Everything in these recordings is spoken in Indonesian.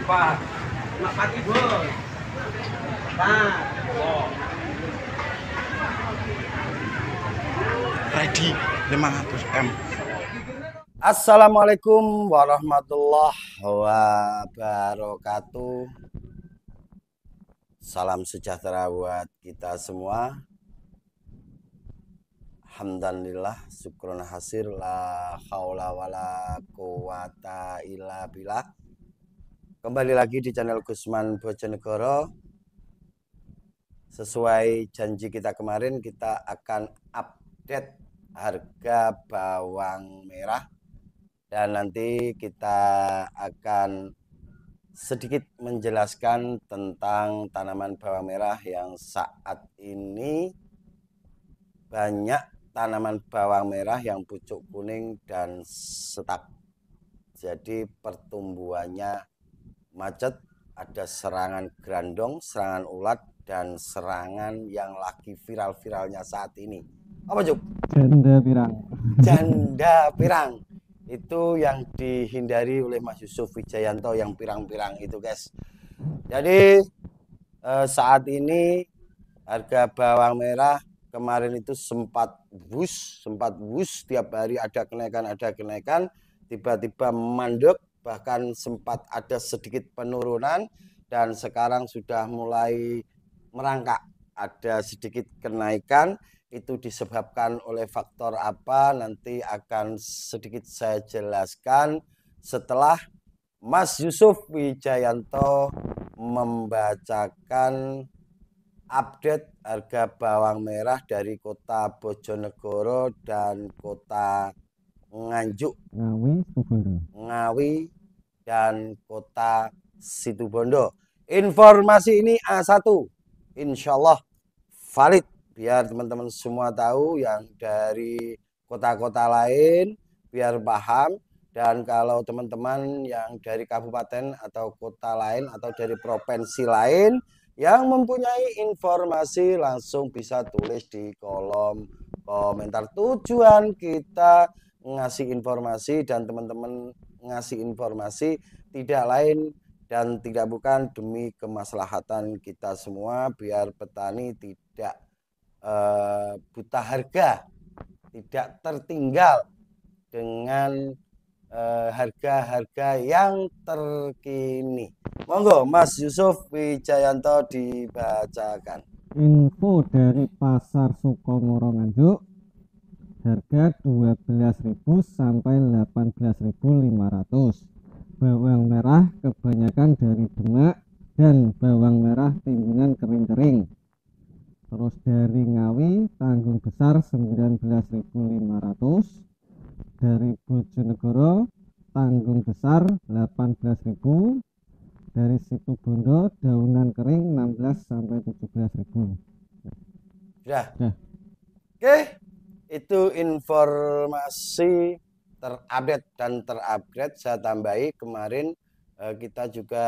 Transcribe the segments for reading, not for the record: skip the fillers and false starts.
Pak. Mak pati, Bos. Nah, oh. Ready 500M. Assalamualaikum warahmatullahi wabarakatuh. Salam sejahtera buat kita semua. Alhamdulillah, syukrun hasir, la haula wala quwata illa billah. Kembali lagi di channel Gusman Bojonegoro. Sesuai janji kita kemarin, kita akan update harga bawang merah. Dan nanti kita akan sedikit menjelaskan tentang tanaman bawang merah yang saat ini banyak tanaman bawang merah yang pucuk kuning dan stuck. Jadi pertumbuhannya macet, ada serangan grandong, serangan ulat, dan serangan yang lagi viral-viralnya saat ini. Apa, Cuk? Janda pirang. Janda pirang. Itu yang dihindari oleh Mas Yusuf Wijayanto yang pirang-pirang itu, guys. Jadi saat ini harga bawang merah kemarin itu sempat bus tiap hari ada kenaikan, tiba-tiba mandek, bahkan sempat ada sedikit penurunan, dan sekarang sudah mulai merangkak, ada sedikit kenaikan. Itu disebabkan oleh faktor apa, nanti akan sedikit saya jelaskan setelah Mas Yusuf Wijayanto membacakan update harga bawang merah dari kota Bojonegoro dan kota Nganjuk, Ngawi dan kota Situbondo. Informasi ini A1, insya Allah valid, biar teman-teman semua tahu, yang dari kota-kota lain biar paham. Dan kalau teman-teman yang dari kabupaten atau kota lain atau dari provinsi lain yang mempunyai informasi, langsung bisa tulis di kolom komentar. Tujuan kita ngasih informasi dan teman-teman ngasih informasi tidak lain dan tidak bukan demi kemaslahatan kita semua, biar petani tidak buta harga, tidak tertinggal dengan harga-harga yang terkini. Monggo Mas Yusuf Wijayanto dibacakan. Info dari Pasar Sukomoro Nganjuk, harga 12.000 sampai 18.500. Bawang merah kebanyakan dari Demak dan bawang merah timbunan kering-kering. Terus dari Ngawi tanggung besar 19.500. Dari Bojonegoro tanggung besar 18.000. Dari Situbondo daunan kering 16 sampai 17.000. Sudah. Oke, itu informasi terupdate dan terupgrade. Saya tambahi, kemarin kita juga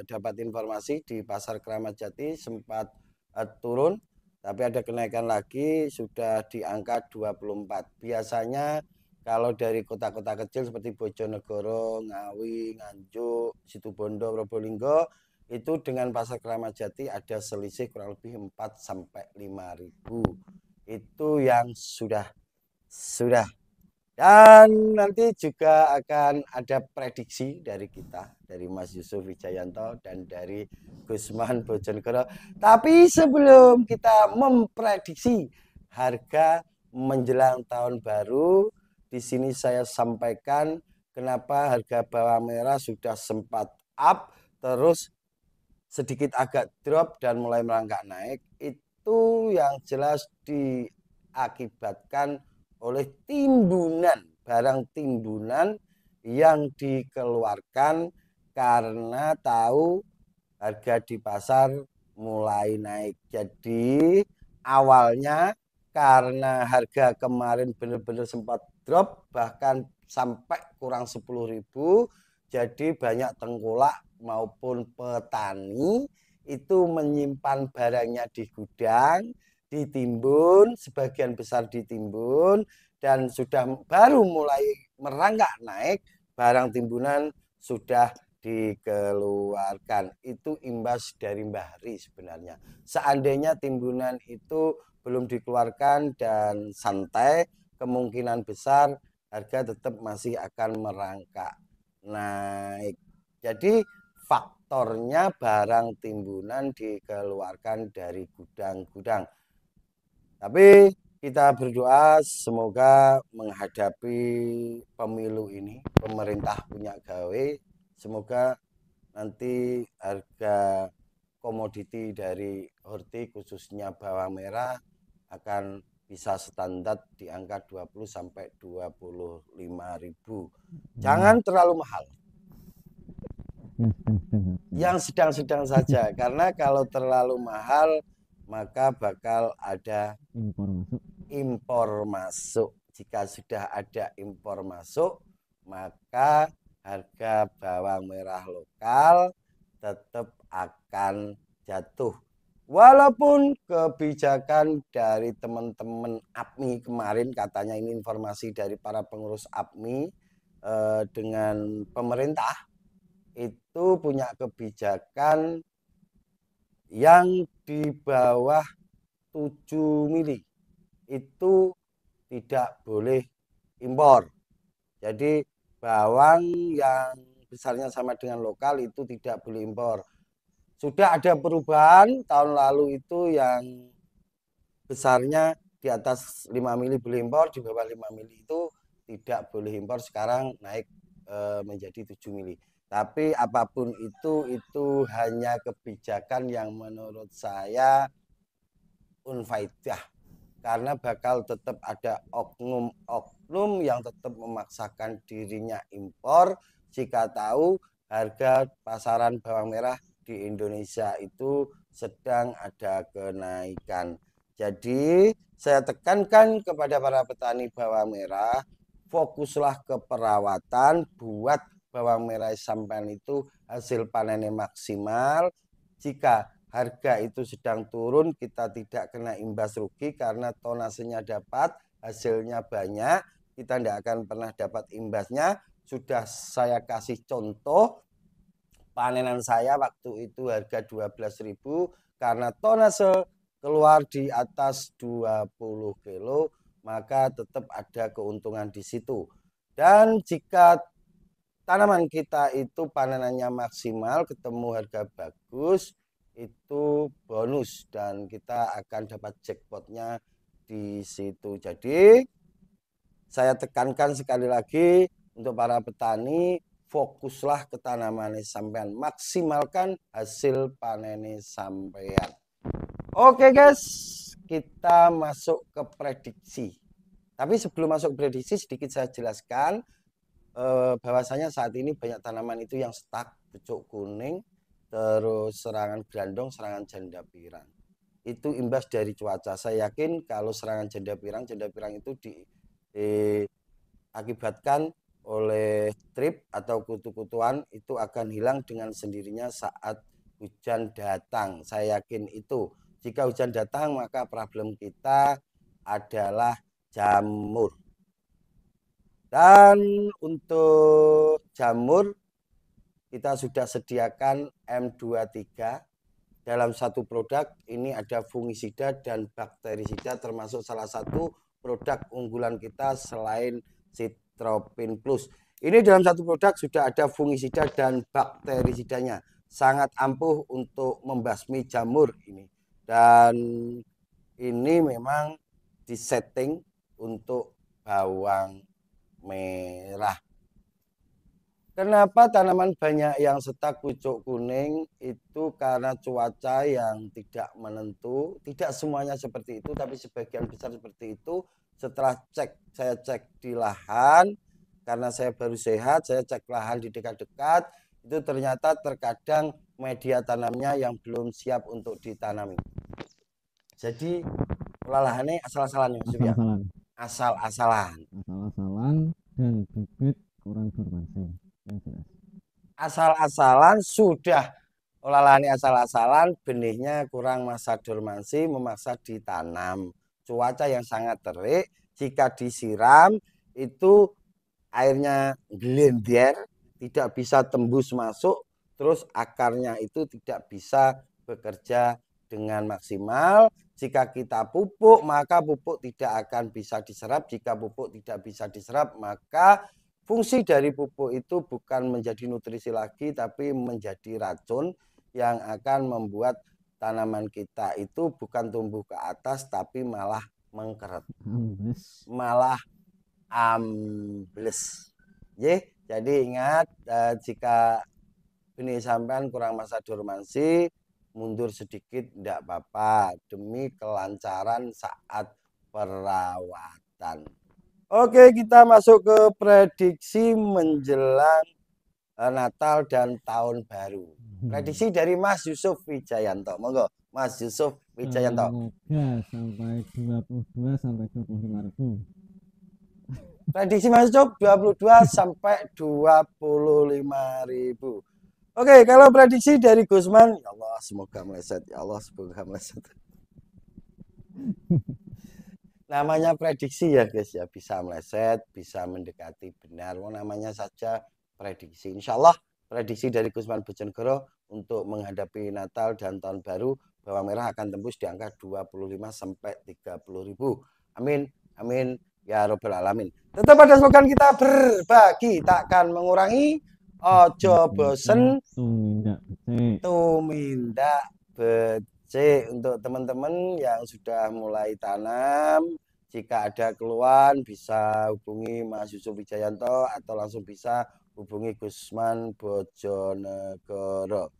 dapat informasi di Pasar Kramat Jati sempat turun, tapi ada kenaikan lagi, sudah di angka 24. Biasanya kalau dari kota-kota kecil seperti Bojonegoro, Ngawi, Nganjuk, Situbondo, Probolinggo, itu dengan Pasar Kramat Jati ada selisih kurang lebih 4 sampai 5.000. Itu yang sudah. Dan nanti juga akan ada prediksi dari kita, dari Mas Yusuf Wijayanto dan dari Gusman Bojonegoro. Tapi sebelum kita memprediksi harga menjelang tahun baru, di sini saya sampaikan kenapa harga bawang merah sudah sempat up, terus sedikit agak drop dan mulai merangkak naik. Itu yang jelas diakibatkan oleh timbunan, barang timbunan yang dikeluarkan karena tahu harga di pasar mulai naik. Jadi awalnya karena harga kemarin benar-benar sempat drop, bahkan sampai kurang 10.000, jadi banyak tengkulak maupun petani itu menyimpan barangnya di gudang, ditimbun, sebagian besar ditimbun, dan sudah baru mulai merangkak naik, barang timbunan sudah dikeluarkan. Itu imbas dari Mbah Ri sebenarnya. Seandainya timbunan itu belum dikeluarkan dan santai, kemungkinan besar harga tetap masih akan merangkak naik. Jadi faktornya barang timbunan dikeluarkan dari gudang-gudang. Tapi kita berdoa semoga menghadapi pemilu ini, pemerintah punya gawe, semoga nanti harga komoditi dari horti khususnya bawang merah akan bisa standar di angka 20 sampai 25.000. Jangan terlalu mahal. Yang sedang-sedang saja, karena kalau terlalu mahal maka bakal ada impor masuk. Jika sudah ada impor masuk, maka harga bawang merah lokal tetap akan jatuh. Walaupun kebijakan dari teman-teman APMI kemarin, katanya ini informasi dari para pengurus APMI dengan pemerintah, itu punya kebijakan yang di bawah 7 mili itu tidak boleh impor. Jadi bawang yang besarnya sama dengan lokal itu tidak boleh impor. Sudah ada perubahan, tahun lalu itu yang besarnya di atas 5 mili boleh impor, di bawah 5 mili itu tidak boleh impor. Sekarang naik menjadi 7 mili. Tapi apapun itu hanya kebijakan yang menurut saya unfaidah, karena bakal tetap ada oknum-oknum yang tetap memaksakan dirinya impor jika tahu harga pasaran bawang merah di Indonesia itu sedang ada kenaikan. Jadi saya tekankan kepada para petani bawang merah, fokuslah ke perawatan, buat bawang merah sampean itu hasil panennya maksimal. Jika harga itu sedang turun, kita tidak kena imbas rugi karena tonasenya dapat, hasilnya banyak, kita tidak akan pernah dapat imbasnya. Sudah saya kasih contoh, panenan saya waktu itu harga 12.000 karena tonase keluar di atas 20 kilo, maka tetap ada keuntungan di situ. Dan jika tanaman kita itu panenannya maksimal, ketemu harga bagus, itu bonus dan kita akan dapat jackpotnya di situ. Jadi saya tekankan sekali lagi untuk para petani, fokuslah ke tanaman sampean, maksimalkan hasil panen sampean. Oke guys, kita masuk ke prediksi. Tapi sebelum masuk ke prediksi, sedikit saya jelaskan bahwasanya saat ini banyak tanaman itu yang stuck, pucuk kuning, terus serangan grandong, serangan janda pirang. Itu imbas dari cuaca. Saya yakin kalau serangan janda pirang itu diakibatkan oleh trip atau kutu-kutuan, itu akan hilang dengan sendirinya saat hujan datang. Saya yakin itu. Jika hujan datang, maka problem kita adalah jamur. Dan untuk jamur kita sudah sediakan M23 dalam satu produk. Ini ada fungisida dan bakterisida, termasuk salah satu produk unggulan kita selain Citropin Plus. Ini dalam satu produk sudah ada fungisida dan bakterisidanya, sangat ampuh untuk membasmi jamur ini. Dan ini memang disetting untuk bawang merah. Kenapa tanaman banyak yang setak pucuk kuning? Itu karena cuaca yang tidak menentu. Tidak semuanya seperti itu, tapi sebagian besar seperti itu. Setelah saya cek di lahan, karena saya baru sehat, saya cek lahan di dekat-dekat, itu ternyata terkadang media tanamnya yang belum siap untuk ditanami. Jadi lahannya asal-asalan, asal-asalan dan bibit kurang bermanfaat. Asal-asalan sudah olahannya asal-asalan, benihnya kurang masa dormansi, memaksa ditanam. Cuaca yang sangat terik, jika disiram itu airnya gelender, tidak bisa tembus masuk, terus akarnya itu tidak bisa bekerja dengan maksimal. Jika kita pupuk, maka pupuk tidak akan bisa diserap. Jika pupuk tidak bisa diserap, maka fungsi dari pupuk itu bukan menjadi nutrisi lagi, tapi menjadi racun yang akan membuat tanaman kita itu bukan tumbuh ke atas, tapi malah mengkeret, malah ambles. Jadi ingat, jika benih sampean kurang masa dormansi, mundur sedikit tidak apa-apa demi kelancaran saat perawatan. Oke, kita masuk ke prediksi menjelang Natal dan Tahun Baru. Prediksi dari Mas Yusuf Wijayanto. Monggo, Mas Yusuf Wijayanto. Semoga sampai 22 sampai 25 ribu. Prediksi Mas Yusuf 22 sampai 25.000. Oke, kalau prediksi dari Gusman, ya Allah semoga meleset, ya Allah semoga meleset. Namanya prediksi ya guys ya, bisa meleset, bisa mendekati benar. Namanya saja prediksi. Insya Allah prediksi dari Gusman Bojonegoro untuk menghadapi Natal dan Tahun Baru, bawang merah akan tembus di angka 25 sampai 30.000. Amin, amin ya robbal alamin. Tetap pada slogan kita, berbagi takkan mengurangi. Ojo bosen tumindak becik. Untuk teman-teman yang sudah mulai tanam, jika ada keluhan bisa hubungi Mas Yusuf Wijayanto atau langsung bisa hubungi Gusman Bojonegoro.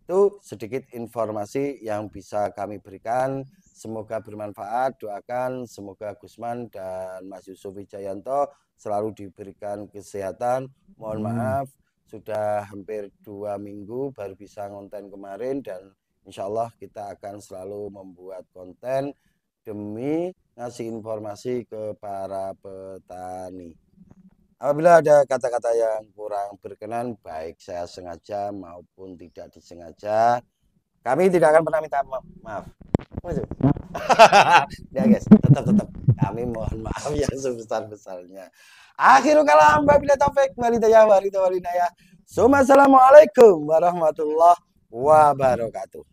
Itu sedikit informasi yang bisa kami berikan. Semoga bermanfaat. Doakan semoga Gusman dan Mas Yusuf Wijayanto selalu diberikan kesehatan. Mohon maaf sudah hampir 2 minggu baru bisa konten kemarin, dan insya Allah kita akan selalu membuat konten demi ngasih informasi ke para petani. Apabila ada kata-kata yang kurang berkenan, baik saya sengaja maupun tidak disengaja, kami tidak akan pernah minta maaf. Ya guys, tetap kami mohon maaf yang sebesar-besarnya. Akhirul kalam, wabillahi taufik walhidayah walhidayah. Assalamualaikum warahmatullahi wabarakatuh.